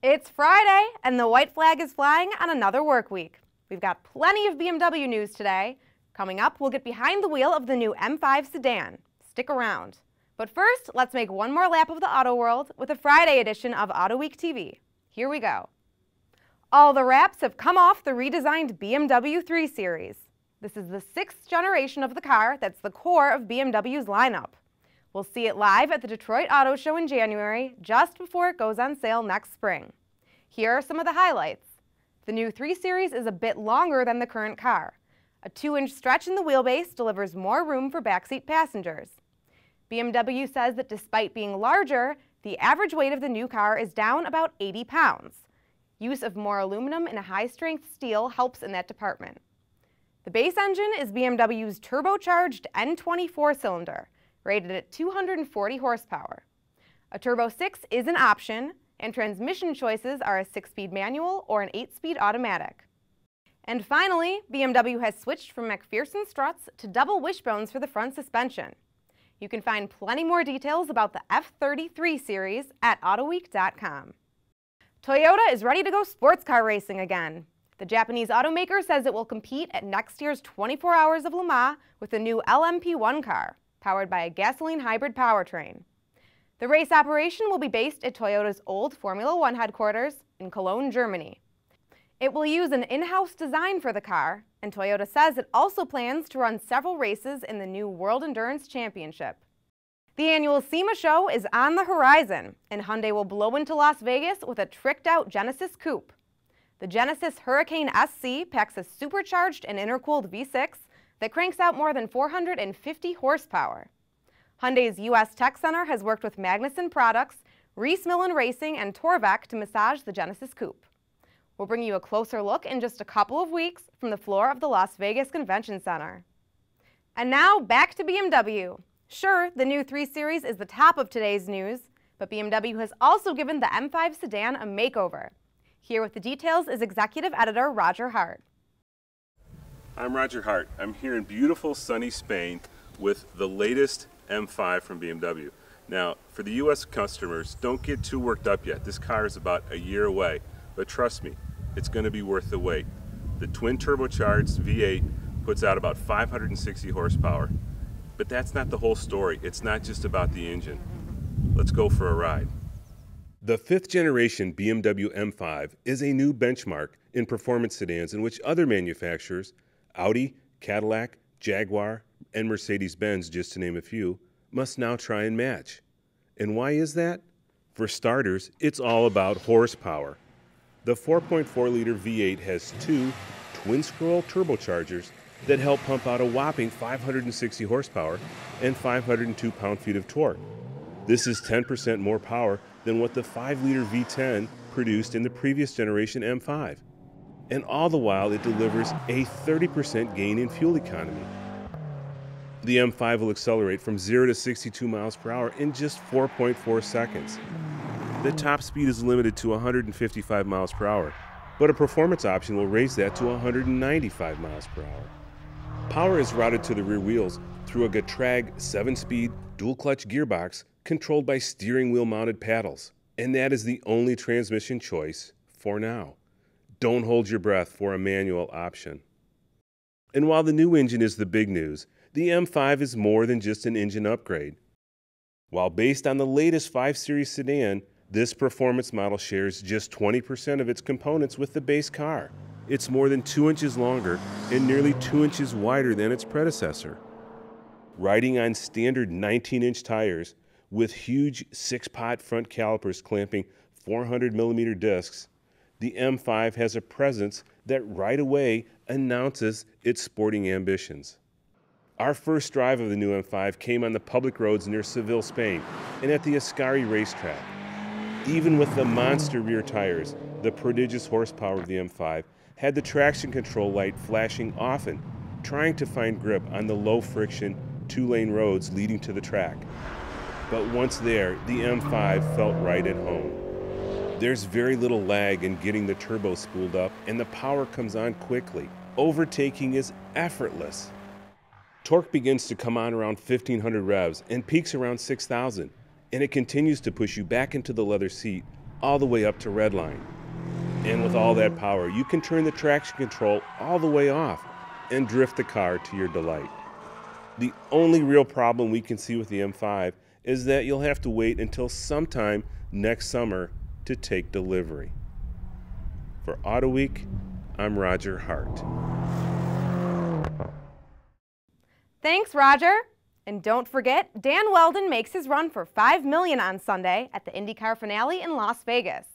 It's Friday, and the white flag is flying on another work week. We've got plenty of BMW news today. Coming up, we'll get behind the wheel of the new M5 sedan. Stick around. But first, let's make one more lap of the auto world with a Friday edition of Autoweek TV. Here we go. All the wraps have come off the redesigned BMW 3 Series. This is the 6th generation of the car that's the core of BMW's lineup. We'll see it live at the Detroit Auto Show in January, just before it goes on sale next spring. Here are some of the highlights. The new 3 Series is a bit longer than the current car. A 2-inch stretch in the wheelbase delivers more room for backseat passengers. BMW says that despite being larger, the average weight of the new car is down about 80 pounds. Use of more aluminum and high-strength steel helps in that department. The base engine is BMW's turbocharged N20 4-cylinder, rated at 240 horsepower. A Turbo 6 is an option, and transmission choices are a 6-speed manual or an 8-speed automatic. And finally, BMW has switched from McPherson struts to double wishbones for the front suspension. You can find plenty more details about the F33 series at Autoweek.com. Toyota is ready to go sports car racing again. The Japanese automaker says it will compete at next year's 24 Hours of Le Mans with the new LMP1 car, powered by a gasoline hybrid powertrain. The race operation will be based at Toyota's old Formula One headquarters in Cologne, Germany. It will use an in-house design for the car, and Toyota says it also plans to run several races in the new World Endurance Championship. The annual SEMA show is on the horizon, and Hyundai will blow into Las Vegas with a tricked-out Genesis coupe. The Genesis Hurricane SC packs a supercharged and intercooled V6 that cranks out more than 450 horsepower. Hyundai's U.S. Tech Center has worked with Magnuson Products, Reese Millen Racing, and Torvec to massage the Genesis coupe. We'll bring you a closer look in just a couple of weeks from the floor of the Las Vegas Convention Center. And now, back to BMW. Sure, the new 3 Series is the top of today's news, but BMW has also given the M5 sedan a makeover. Here with the details is Executive Editor Roger Hart. I'm Roger Hart. I'm here in beautiful sunny Spain with the latest M5 from BMW. Now, for the US customers, don't get too worked up yet. This car is about a year away, but trust me, it's going to be worth the wait. The twin turbocharged V8 puts out about 560 horsepower, but that's not the whole story. It's not just about the engine. Let's go for a ride. The 5th generation BMW M5 is a new benchmark in performance sedans in which other manufacturers, Audi, Cadillac, Jaguar, and Mercedes-Benz, just to name a few, must now try and match. And why is that? For starters, it's all about horsepower. The 4.4-liter V8 has 2 twin-scroll turbochargers that help pump out a whopping 560 horsepower and 502 pound-feet of torque. This is 10% more power than what the 5-liter V10 produced in the previous generation M5. And all the while, it delivers a 30% gain in fuel economy. The M5 will accelerate from 0 to 62 miles per hour in just 4.4 seconds. The top speed is limited to 155 miles per hour, but a performance option will raise that to 195 miles per hour. Power is routed to the rear wheels through a Getrag 7-speed dual-clutch gearbox controlled by steering wheel-mounted paddles, and that is the only transmission choice for now. Don't hold your breath for a manual option. And while the new engine is the big news, the M5 is more than just an engine upgrade. While based on the latest 5 Series sedan, this performance model shares just 20% of its components with the base car. It's more than 2 inches longer and nearly 2 inches wider than its predecessor. Riding on standard 19-inch tires with huge 6-pot front calipers clamping 400-millimeter discs, the M5 has a presence that right away announces its sporting ambitions. Our first drive of the new M5 came on the public roads near Seville, Spain, and at the Ascari racetrack. Even with the monster rear tires, the prodigious horsepower of the M5 had the traction control light flashing often, trying to find grip on the low-friction, 2-lane roads leading to the track. But once there, the M5 felt right at home. There's very little lag in getting the turbo spooled up, and the power comes on quickly. Overtaking is effortless. Torque begins to come on around 1,500 revs and peaks around 6,000, and it continues to push you back into the leather seat all the way up to red line. And with all that power, you can turn the traction control all the way off and drift the car to your delight. The only real problem we can see with the M5 is that you'll have to wait until sometime next summer to take delivery. For Autoweek, I'm Roger Hart. Thanks, Roger. And don't forget, Dan Weldon makes his run for $5 million on Sunday at the IndyCar finale in Las Vegas.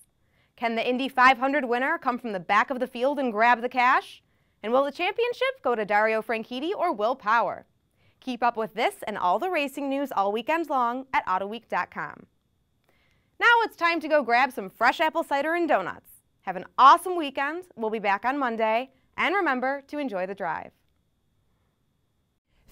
Can the Indy 500 winner come from the back of the field and grab the cash? And will the championship go to Dario Franchitti or Will Power? Keep up with this and all the racing news all weekend long at Autoweek.com. Now it's time to go grab some fresh apple cider and donuts. Have an awesome weekend. We'll be back on Monday. And remember to enjoy the drive.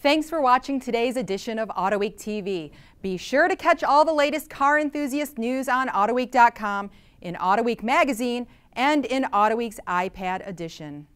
Thanks for watching today's edition of Autoweek TV. Be sure to catch all the latest car enthusiast news on Autoweek.com, in Autoweek magazine, and in Autoweek's iPad edition.